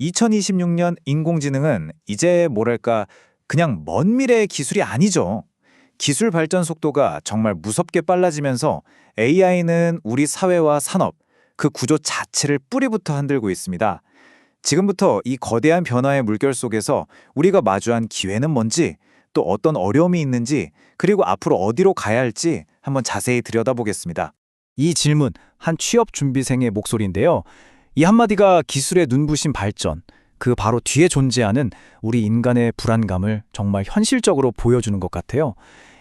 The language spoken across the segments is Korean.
2026년 인공지능은 이제 뭐랄까 그냥 먼 미래의 기술이 아니죠. 기술 발전 속도가 정말 무섭게 빨라지면서 AI는 우리 사회와 산업, 그 구조 자체를 뿌리부터 흔들고 있습니다. 지금부터 이 거대한 변화의 물결 속에서 우리가 마주한 기회는 뭔지, 또 어떤 어려움이 있는지, 그리고 앞으로 어디로 가야 할지 한번 자세히 들여다보겠습니다. 이 질문, 한 취업 준비생의 목소리인데요. 이 한마디가 기술의 눈부신 발전, 그 바로 뒤에 존재하는 우리 인간의 불안감을 정말 현실적으로 보여주는 것 같아요.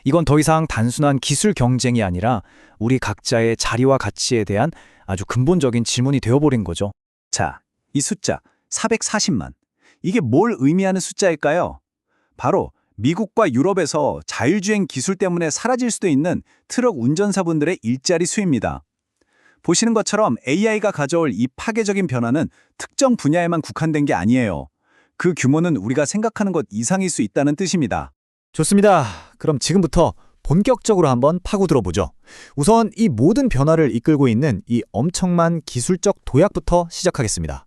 이건 더 이상 단순한 기술 경쟁이 아니라 우리 각자의 자리와 가치에 대한 아주 근본적인 질문이 되어버린 거죠. 자, 이 숫자 440만. 이게 뭘 의미하는 숫자일까요? 바로 미국과 유럽에서 자율주행 기술 때문에 사라질 수도 있는 트럭 운전사분들의 일자리 수입니다. 보시는 것처럼 AI가 가져올 이 파괴적인 변화는 특정 분야에만 국한된 게 아니에요. 그 규모는 우리가 생각하는 것 이상일 수 있다는 뜻입니다. 좋습니다. 그럼 지금부터 본격적으로 한번 파고들어보죠. 우선 이 모든 변화를 이끌고 있는 이 엄청난 기술적 도약부터 시작하겠습니다.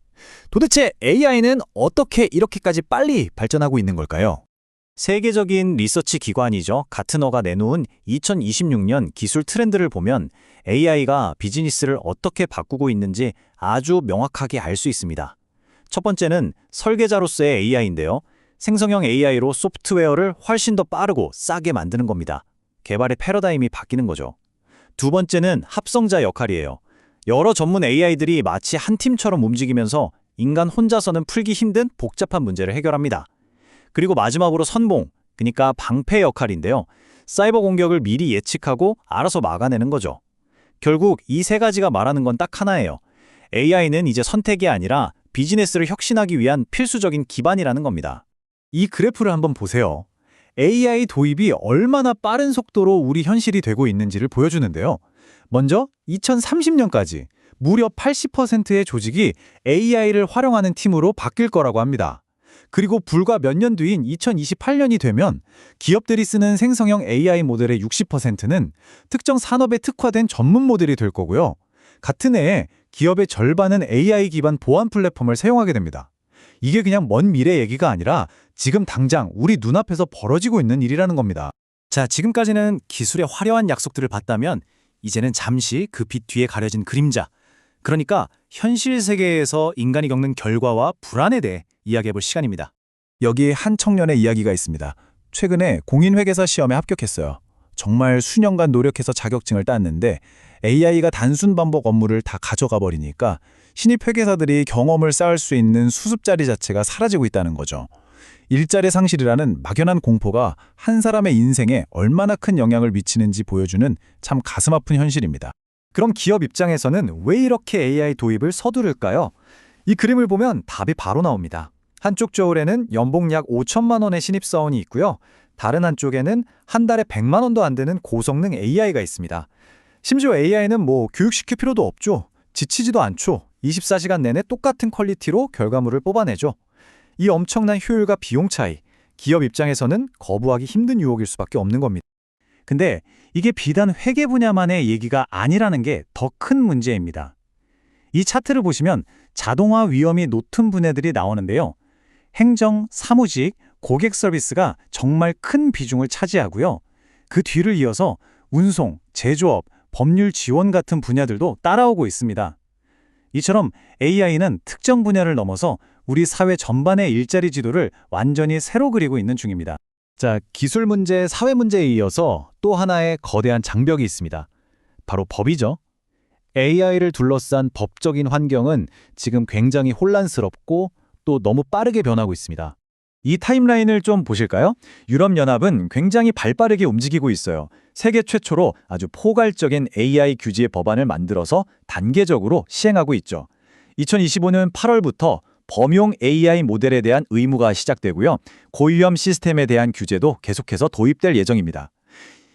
도대체 AI는 어떻게 이렇게까지 빨리 발전하고 있는 걸까요? 세계적인 리서치 기관이죠. 가트너가 내놓은 2026년 기술 트렌드를 보면 AI가 비즈니스를 어떻게 바꾸고 있는지 아주 명확하게 알 수 있습니다. 첫 번째는 설계자로서의 AI인데요. 생성형 AI로 소프트웨어를 훨씬 더 빠르고 싸게 만드는 겁니다. 개발의 패러다임이 바뀌는 거죠. 두 번째는 합성자 역할이에요. 여러 전문 AI들이 마치 한 팀처럼 움직이면서 인간 혼자서는 풀기 힘든 복잡한 문제를 해결합니다. 그리고 마지막으로 선봉, 그러니까 방패 역할인데요. 사이버 공격을 미리 예측하고 알아서 막아내는 거죠. 결국 이 세 가지가 말하는 건 딱 하나예요. AI는 이제 선택이 아니라 비즈니스를 혁신하기 위한 필수적인 기반이라는 겁니다. 이 그래프를 한번 보세요. AI 도입이 얼마나 빠른 속도로 우리 현실이 되고 있는지를 보여주는데요. 먼저 2030년까지 무려 80%의 조직이 AI를 활용하는 팀으로 바뀔 거라고 합니다. 그리고 불과 몇 년 뒤인 2028년이 되면 기업들이 쓰는 생성형 AI 모델의 60%는 특정 산업에 특화된 전문 모델이 될 거고요. 같은 해에 기업의 절반은 AI 기반 보안 플랫폼을 사용하게 됩니다. 이게 그냥 먼 미래 얘기가 아니라 지금 당장 우리 눈앞에서 벌어지고 있는 일이라는 겁니다. 자, 지금까지는 기술의 화려한 약속들을 봤다면 이제는 잠시 그 빛 뒤에 가려진 그림자, 그러니까 현실 세계에서 인간이 겪는 결과와 불안에 대해 이야기해볼 시간입니다. 여기에 한 청년의 이야기가 있습니다. 최근에 공인회계사 시험에 합격했어요. 정말 수년간 노력해서 자격증을 땄는데 AI가 단순 반복 업무를 다 가져가 버리니까 신입 회계사들이 경험을 쌓을 수 있는 수습 자리 자체가 사라지고 있다는 거죠. 일자리 상실이라는 막연한 공포가 한 사람의 인생에 얼마나 큰 영향을 미치는지 보여주는 참 가슴 아픈 현실입니다. 그럼 기업 입장에서는 왜 이렇게 AI 도입을 서두를까요? 이 그림을 보면 답이 바로 나옵니다. 한쪽 저울에는 연봉 약 5천만 원의 신입사원이 있고요. 다른 한쪽에는 한 달에 100만 원도 안 되는 고성능 AI가 있습니다. 심지어 AI는 교육시킬 필요도 없죠. 지치지도 않죠. 24시간 내내 똑같은 퀄리티로 결과물을 뽑아내죠. 이 엄청난 효율과 비용 차이, 기업 입장에서는 거부하기 힘든 유혹일 수밖에 없는 겁니다. 근데 이게 비단 회계 분야만의 얘기가 아니라는 게 더 큰 문제입니다. 이 차트를 보시면 자동화 위험이 높은 분야들이 나오는데요. 행정, 사무직, 고객 서비스가 정말 큰 비중을 차지하고요. 그 뒤를 이어서 운송, 제조업, 법률 지원 같은 분야들도 따라오고 있습니다. 이처럼 AI는 특정 분야를 넘어서 우리 사회 전반의 일자리 지도를 완전히 새로 그리고 있는 중입니다. 자, 기술 문제, 사회 문제에 이어서 또 하나의 거대한 장벽이 있습니다. 바로 법이죠. AI를 둘러싼 법적인 환경은 지금 굉장히 혼란스럽고 또 너무 빠르게 변하고 있습니다. 이 타임라인을 좀 보실까요? 유럽연합은 굉장히 발빠르게 움직이고 있어요. 세계 최초로 아주 포괄적인 AI 규제 법안을 만들어서 단계적으로 시행하고 있죠. 2025년 8월부터 범용 AI 모델에 대한 의무가 시작되고요. 고위험 시스템에 대한 규제도 계속해서 도입될 예정입니다.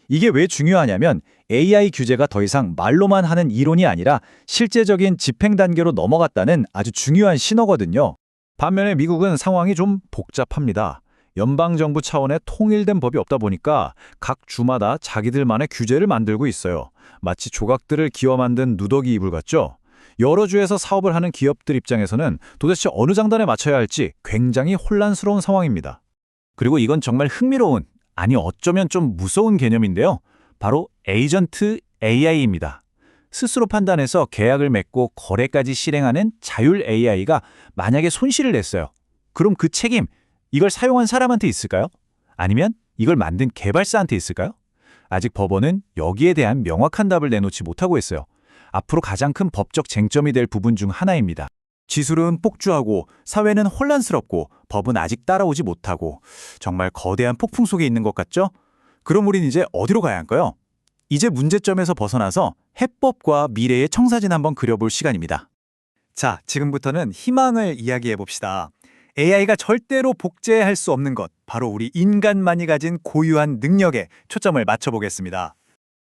이게 왜 중요하냐면 AI 규제가 더 이상 말로만 하는 이론이 아니라 실제적인 집행 단계로 넘어갔다는 아주 중요한 신호거든요. 반면에 미국은 상황이 좀 복잡합니다. 연방정부 차원의 통일된 법이 없다 보니까 각 주마다 자기들만의 규제를 만들고 있어요. 마치 조각들을 기어 만든 누더기 이불 같죠? 여러 주에서 사업을 하는 기업들 입장에서는 도대체 어느 장단에 맞춰야 할지 굉장히 혼란스러운 상황입니다. 그리고 이건 정말 흥미로운, 아니 어쩌면 좀 무서운 개념인데요. 바로 에이전트 AI입니다. 스스로 판단해서 계약을 맺고 거래까지 실행하는 자율 AI가 만약에 손실을 냈어요. 그럼 그 책임, 이걸 사용한 사람한테 있을까요? 아니면 이걸 만든 개발사한테 있을까요? 아직 법원은 여기에 대한 명확한 답을 내놓지 못하고 있어요. 앞으로 가장 큰 법적 쟁점이 될 부분 중 하나입니다. 기술은 폭주하고 사회는 혼란스럽고 법은 아직 따라오지 못하고 정말 거대한 폭풍 속에 있는 것 같죠? 그럼 우린 이제 어디로 가야 할까요? 이제 문제점에서 벗어나서 해법과 미래의 청사진 한번 그려볼 시간입니다. 자, 지금부터는 희망을 이야기해 봅시다. AI가 절대로 복제할 수 없는 것, 바로 우리 인간만이 가진 고유한 능력에 초점을 맞춰보겠습니다.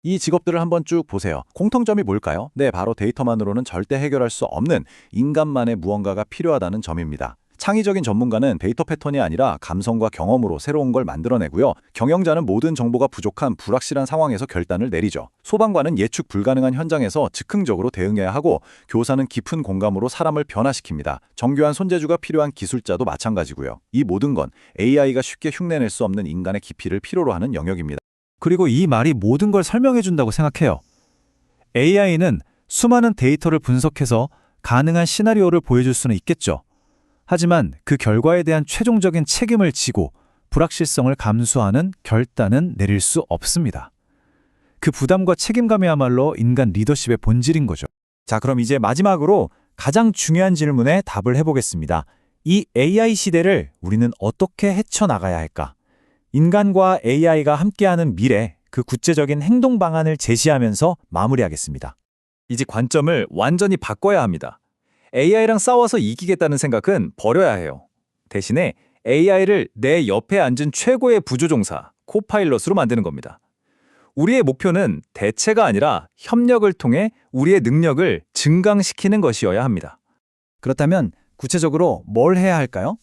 이 직업들을 한번 쭉 보세요. 공통점이 뭘까요? 네, 바로 데이터만으로는 절대 해결할 수 없는 인간만의 무언가가 필요하다는 점입니다. 창의적인 전문가는 데이터 패턴이 아니라 감성과 경험으로 새로운 걸 만들어내고요. 경영자는 모든 정보가 부족한 불확실한 상황에서 결단을 내리죠. 소방관은 예측 불가능한 현장에서 즉흥적으로 대응해야 하고, 교사는 깊은 공감으로 사람을 변화시킵니다. 정교한 손재주가 필요한 기술자도 마찬가지고요. 이 모든 건 AI가 쉽게 흉내낼 수 없는 인간의 깊이를 필요로 하는 영역입니다. 그리고 이 말이 모든 걸 설명해 준다고 생각해요. AI는 수많은 데이터를 분석해서 가능한 시나리오를 보여줄 수는 있겠죠. 하지만 그 결과에 대한 최종적인 책임을 지고 불확실성을 감수하는 결단은 내릴 수 없습니다. 그 부담과 책임감이야말로 인간 리더십의 본질인 거죠. 자, 그럼 이제 마지막으로 가장 중요한 질문에 답을 해보겠습니다. 이 AI 시대를 우리는 어떻게 헤쳐나가야 할까? 인간과 AI가 함께하는 미래, 그 구체적인 행동 방안을 제시하면서 마무리하겠습니다. 이제 관점을 완전히 바꿔야 합니다. AI랑 싸워서 이기겠다는 생각은 버려야 해요. 대신에 AI를 내 옆에 앉은 최고의 부조종사, 코파일럿으로 만드는 겁니다. 우리의 목표는 대체가 아니라 협력을 통해 우리의 능력을 증강시키는 것이어야 합니다. 그렇다면 구체적으로 뭘 해야 할까요?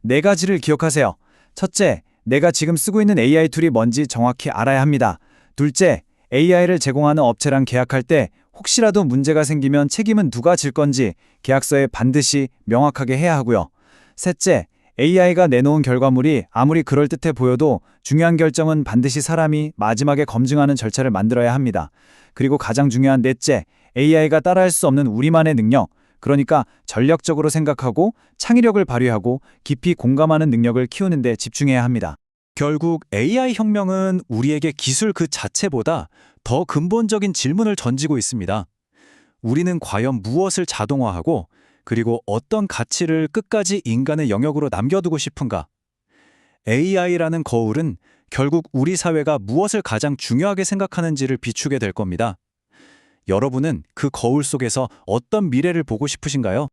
네 가지를 기억하세요. 첫째, 내가 지금 쓰고 있는 AI 툴이 뭔지 정확히 알아야 합니다. 둘째, AI를 제공하는 업체랑 계약할 때 혹시라도 문제가 생기면 책임은 누가 질 건지 계약서에 반드시 명확하게 해야 하고요. 셋째, AI가 내놓은 결과물이 아무리 그럴듯해 보여도 중요한 결정은 반드시 사람이 마지막에 검증하는 절차를 만들어야 합니다. 그리고 가장 중요한 넷째, AI가 따라할 수 없는 우리만의 능력, 그러니까 전략적으로 생각하고 창의력을 발휘하고 깊이 공감하는 능력을 키우는 데 집중해야 합니다. 결국 AI 혁명은 우리에게 기술 그 자체보다 더 근본적인 질문을 던지고 있습니다. 우리는 과연 무엇을 자동화하고, 그리고 어떤 가치를 끝까지 인간의 영역으로 남겨두고 싶은가? AI라는 거울은 결국 우리 사회가 무엇을 가장 중요하게 생각하는지를 비추게 될 겁니다. 여러분은 그 거울 속에서 어떤 미래를 보고 싶으신가요?